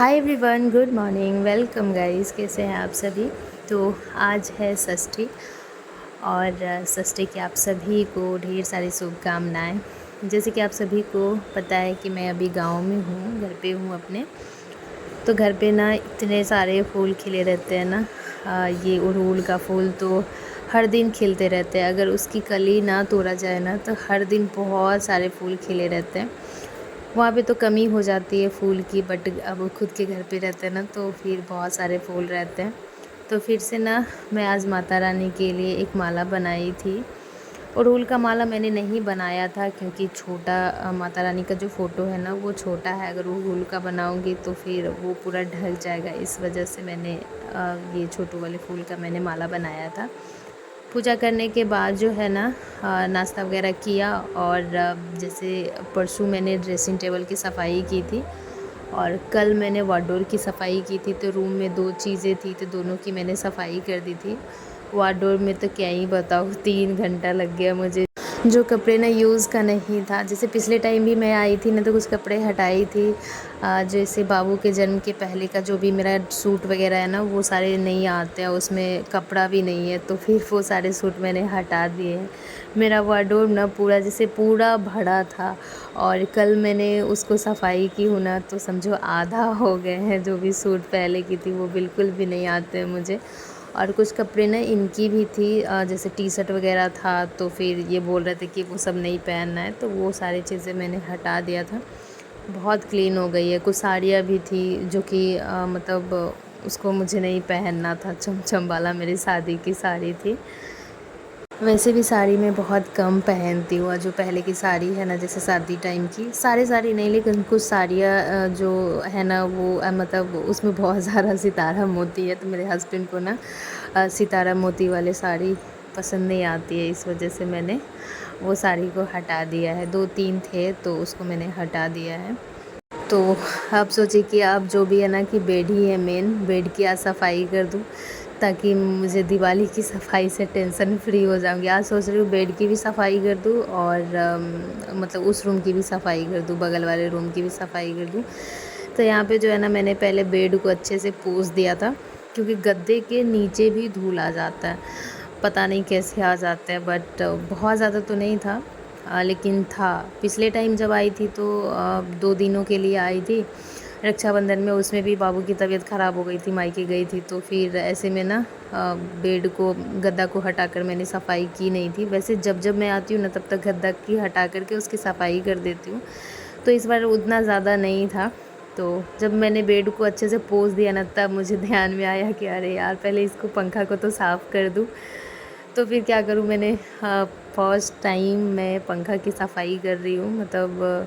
Hi everyone, good morning, welcome guys. कैसे हैं आप सभी। तो आज है षष्ठी और षष्ठी की आप सभी को ढेर सारी शुभकामनाएं। जैसे कि आप सभी को पता है कि मैं अभी गांव में हूँ, घर पे हूँ अपने। तो घर पे ना इतने सारे फूल खिले रहते हैं ना। ये अड़हुल का फूल तो हर दिन खिलते रहते हैं। अगर उसकी कली ना तोड़ा जाए ना तो हर दिन बहुत सारे फूल खिले रहते हैं। वहाँ पे तो कमी हो जाती है फूल की, बट अब खुद के घर पे रहते हैं ना तो फिर बहुत सारे फूल रहते हैं। तो फिर से ना मैं आज माता रानी के लिए एक माला बनाई थी। अड़हुल का माला मैंने नहीं बनाया था क्योंकि छोटा माता रानी का जो फ़ोटो है ना वो छोटा है। अगर अड़हुल का बनाऊंगी तो फिर वो पूरा ढक जाएगा, इस वजह से मैंने ये छोटू वाले फूल का मैंने माला बनाया था। पूजा करने के बाद जो है ना नाश्ता वगैरह किया और जैसे परसों मैंने ड्रेसिंग टेबल की सफाई की थी और कल मैंने वार्डरोब की सफाई की थी। तो रूम में दो चीज़ें थी तो दोनों की मैंने सफाई कर दी थी। वार्डरोब में तो क्या ही बताऊँ, 3 घंटा लग गया मुझे। जो कपड़े ना यूज़ का नहीं था, जैसे पिछले टाइम भी मैं आई थी ना तो कुछ कपड़े हटाई थी। जैसे बाबू के जन्म के पहले का जो भी मेरा सूट वगैरह है ना वो सारे नहीं आते हैं, उसमें कपड़ा भी नहीं है, तो फिर वो सारे सूट मैंने हटा दिए हैं। मेरा वार्डरोब ना पूरा जैसे पूरा भरा था और कल मैंने उसको सफाई की हूँ ना तो समझो आधा हो गए हैं। जो भी सूट पहले की थी वो बिल्कुल भी नहीं आते हैं मुझे। और कुछ कपड़े ना इनकी भी थी, जैसे टी शर्ट वगैरह था तो फिर ये बोल रहे थे कि वो सब नहीं पहनना है, तो वो सारी चीज़ें मैंने हटा दिया था। बहुत क्लीन हो गई है। कुछ साड़ियाँ भी थी जो कि मतलब उसको मुझे नहीं पहनना था, चमचम वाला मेरी शादी की साड़ी थी। वैसे भी साड़ी मैं बहुत कम पहनती हूँ। और जो पहले की साड़ी है ना, जैसे शादी टाइम की सारी साड़ी नहीं, लेकिन कुछ साड़ियाँ जो है ना वो मतलब उसमें बहुत ज़्यादा सितारा मोती है, तो मेरे हस्बैंड को ना सितारा मोती वाले साड़ी पसंद नहीं आती है, इस वजह से मैंने वो साड़ी को हटा दिया है। 2-3 थे तो उसको मैंने हटा दिया है। तो आप सोचिए कि अब जो भी है ना कि बेड ही है मेन, बेड की आज सफाई कर दूँ ताकि मुझे दिवाली की सफाई से टेंशन फ्री हो जाऊँगी। आज सोच रही हूँ बेड की भी सफाई कर दूँ और मतलब उस रूम की भी सफाई कर दूँ, बगल वाले रूम की भी सफाई कर दूँ। तो यहाँ पे जो है ना मैंने पहले बेड को अच्छे से पोंछ दिया था क्योंकि गद्दे के नीचे भी धूल आ जाता है। पता नहीं कैसे आ जाता है, बट बहुत ज़्यादा तो नहीं था। लेकिन था। पिछले टाइम जब आई थी तो 2 दिनों के लिए आई थी रक्षाबंधन में, उसमें भी बाबू की तबीयत ख़राब हो गई थी, मायके गई थी, तो फिर ऐसे में ना बेड को गद्दा को हटाकर मैंने सफाई की नहीं थी। वैसे जब जब मैं आती हूँ ना तब तक गद्दा की हटा करके उसकी सफाई कर देती हूँ, तो इस बार उतना ज़्यादा नहीं था। तो जब मैंने बेड को अच्छे से पोंछ दिया ना तब मुझे ध्यान में आया कि अरे यार पहले इसको पंखा को तो साफ़ कर दूँ। तो फिर क्या करूँ, मैंने फर्स्ट टाइम मैं पंखा की सफाई कर रही हूँ, मतलब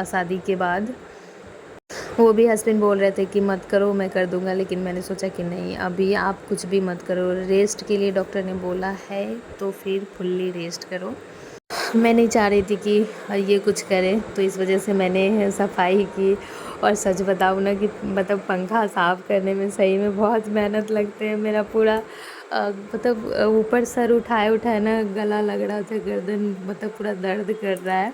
शादी के बाद। वो भी हस्बैंड बोल रहे थे कि मत करो, मैं कर दूंगा, लेकिन मैंने सोचा कि नहीं, अभी आप कुछ भी मत करो, रेस्ट के लिए डॉक्टर ने बोला है तो फिर फुल्ली रेस्ट करो। मैं नहीं चाह रही थी कि ये कुछ करे, तो इस वजह से मैंने सफाई की। और सच बताऊँ ना कि मतलब पंखा साफ़ करने में सही में बहुत मेहनत लगते हैं। मेरा पूरा मतलब ऊपर सर उठाए उठाए ना गला लग रहा था, गर्दन मतलब पूरा दर्द कर रहा है।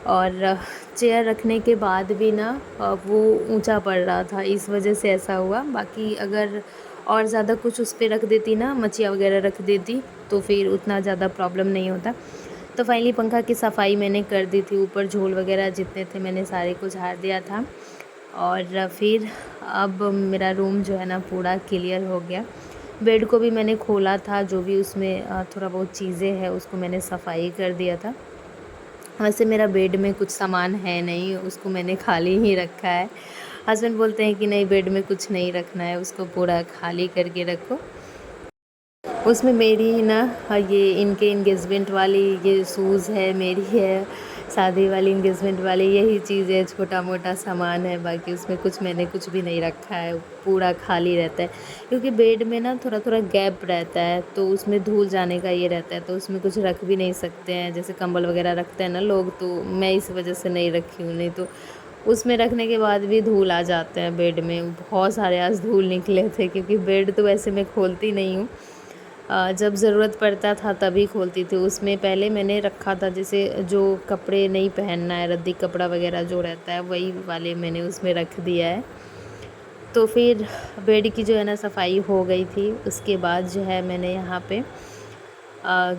और चेयर रखने के बाद भी ना वो ऊंचा पड़ रहा था, इस वजह से ऐसा हुआ। बाकी अगर और ज़्यादा कुछ उस पर रख देती ना, मचिया वगैरह रख देती, तो फिर उतना ज़्यादा प्रॉब्लम नहीं होता। तो फाइनली पंखा की सफाई मैंने कर दी थी। ऊपर झोल वगैरह जितने थे मैंने सारे को झाड़ दिया था। और फिर अब मेरा रूम जो है ना पूरा क्लियर हो गया। बेड को भी मैंने खोला था, जो भी उसमें थोड़ा बहुत चीज़ें हैं उसको मैंने सफाई कर दिया था। वैसे मेरा बेड में कुछ सामान है नहीं, उसको मैंने खाली ही रखा है। हस्बैंड बोलते हैं कि नहीं, बेड में कुछ नहीं रखना है, उसको पूरा खाली करके रखो। उसमें मेरी ही ना ये इनके इंगेजमेंट वाली ये शूज़ है, मेरी है शादी वाली इंगेजमेंट वाली, यही चीज़ें छोटा मोटा सामान है। बाकी उसमें कुछ मैंने कुछ भी नहीं रखा है, पूरा खाली रहता है। क्योंकि बेड में ना थोड़ा थोड़ा गैप रहता है तो उसमें धूल जाने का ये रहता है, तो उसमें कुछ रख भी नहीं सकते हैं। जैसे कंबल वगैरह रखते हैं ना लोग, तो मैं इस वजह से नहीं रखी हूँ, नहीं तो उसमें रखने के बाद भी धूल आ जाते हैं। बेड में बहुत सारे आज धूल निकले थे, क्योंकि बेड तो वैसे मैं खोलती नहीं हूँ, जब ज़रूरत पड़ता था तभी खोलती थी। उसमें पहले मैंने रखा था, जैसे जो कपड़े नहीं पहनना है, रद्दी कपड़ा वगैरह जो रहता है वही वाले मैंने उसमें रख दिया है। तो फिर बेड की जो है ना सफाई हो गई थी। उसके बाद जो है मैंने यहाँ पे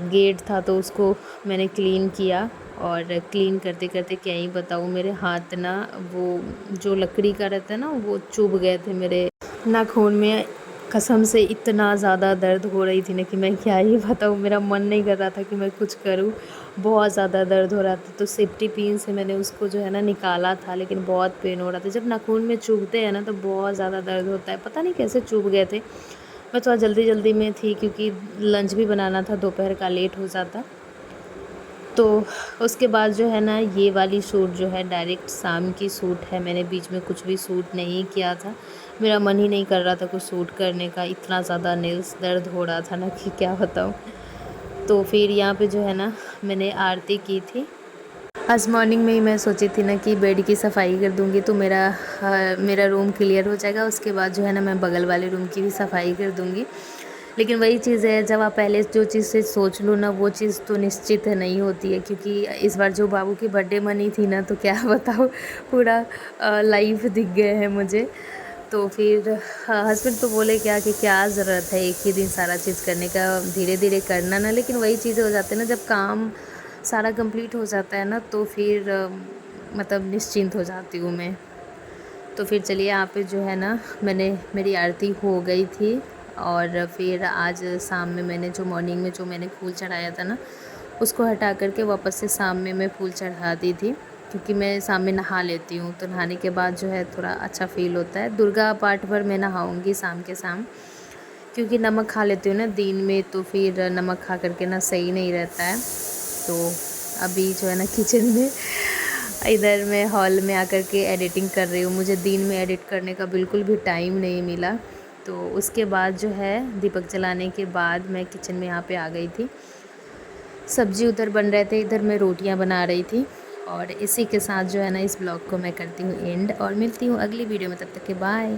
गेट था तो उसको मैंने क्लीन किया, और क्लीन करते करते क्या ही बताऊँ, मेरे हाथ ना वो जो लकड़ी का रहता है ना वो चुभ गए थे मेरे नाखून में। कसम से इतना ज़्यादा दर्द हो रही थी ना कि मैं क्या ही बताऊँ, मेरा मन नहीं कर रहा था कि मैं कुछ करूँ, बहुत ज़्यादा दर्द हो रहा था। तो सेफ्टी पिन से मैंने उसको जो है ना निकाला था, लेकिन बहुत पेन हो रहा था। जब नाखून में चुभते हैं ना तो बहुत ज़्यादा दर्द होता है, पता नहीं कैसे चुभ गए थे। मैं थोड़ा जल्दी जल्दी में थी क्योंकि लंच भी बनाना था, दोपहर का लेट हो जाता। तो उसके बाद जो है ना ये वाली सूट जो है डायरेक्ट शाम की सूट है, मैंने बीच में कुछ भी सूट नहीं किया था, मेरा मन ही नहीं कर रहा था कुछ सूट करने का, इतना ज़्यादा नेल्स दर्द हो रहा था ना कि क्या बताऊँ। तो फिर यहाँ पे जो है ना मैंने आरती की थी। आज मॉर्निंग में ही मैं सोची थी ना कि बेड की सफाई कर दूँगी तो मेरा रूम क्लियर हो जाएगा। उसके बाद जो है ना मैं बगल वाले रूम की भी सफाई कर दूँगी। लेकिन वही चीज़ है, जब आप पहले जो चीज़ से सोच लो ना वो चीज़ तो निश्चित नहीं होती है, क्योंकि इस बार जो बाबू की बर्थडे मनी थी ना तो क्या बताऊँ, पूरा लाइव दिख गए हैं मुझे। तो फिर हस्बैंड तो बोले क्या कि क्या ज़रूरत है एक ही दिन सारा चीज़ करने का, धीरे धीरे करना ना। लेकिन वही चीज़ें हो जाती है ना, जब काम सारा कंप्लीट हो जाता है ना तो फिर मतलब निश्चिंत हो जाती हूँ मैं। तो फिर चलिए यहाँ पे जो है ना मेरी आरती हो गई थी। और फिर आज शाम में मैंने जो मॉर्निंग में जो मैंने फूल चढ़ाया था ना उसको हटा करके वापस से शाम में मैं फूल चढ़ा दी थी, क्योंकि मैं शाम में नहा लेती हूँ तो नहाने के बाद जो है थोड़ा अच्छा फ़ील होता है। दुर्गा पाठ पर मैं नहाऊँगी शाम के शाम, क्योंकि नमक खा लेती हूँ ना दिन में, तो फिर नमक खा करके ना सही नहीं रहता है। तो अभी जो है ना किचन में इधर मैं हॉल में आकर के एडिटिंग कर रही हूँ। मुझे दिन में एडिट करने का बिल्कुल भी टाइम नहीं मिला। तो उसके बाद जो है दीपक जलाने के बाद मैं किचन में यहाँ पे आ गई थी। सब्ज़ी उधर बन रहे थे, इधर मैं रोटियाँ बना रही थी। और इसी के साथ जो है ना इस ब्लॉग को मैं करती हूँ एंड, और मिलती हूँ अगली वीडियो में। तब तक के बाय।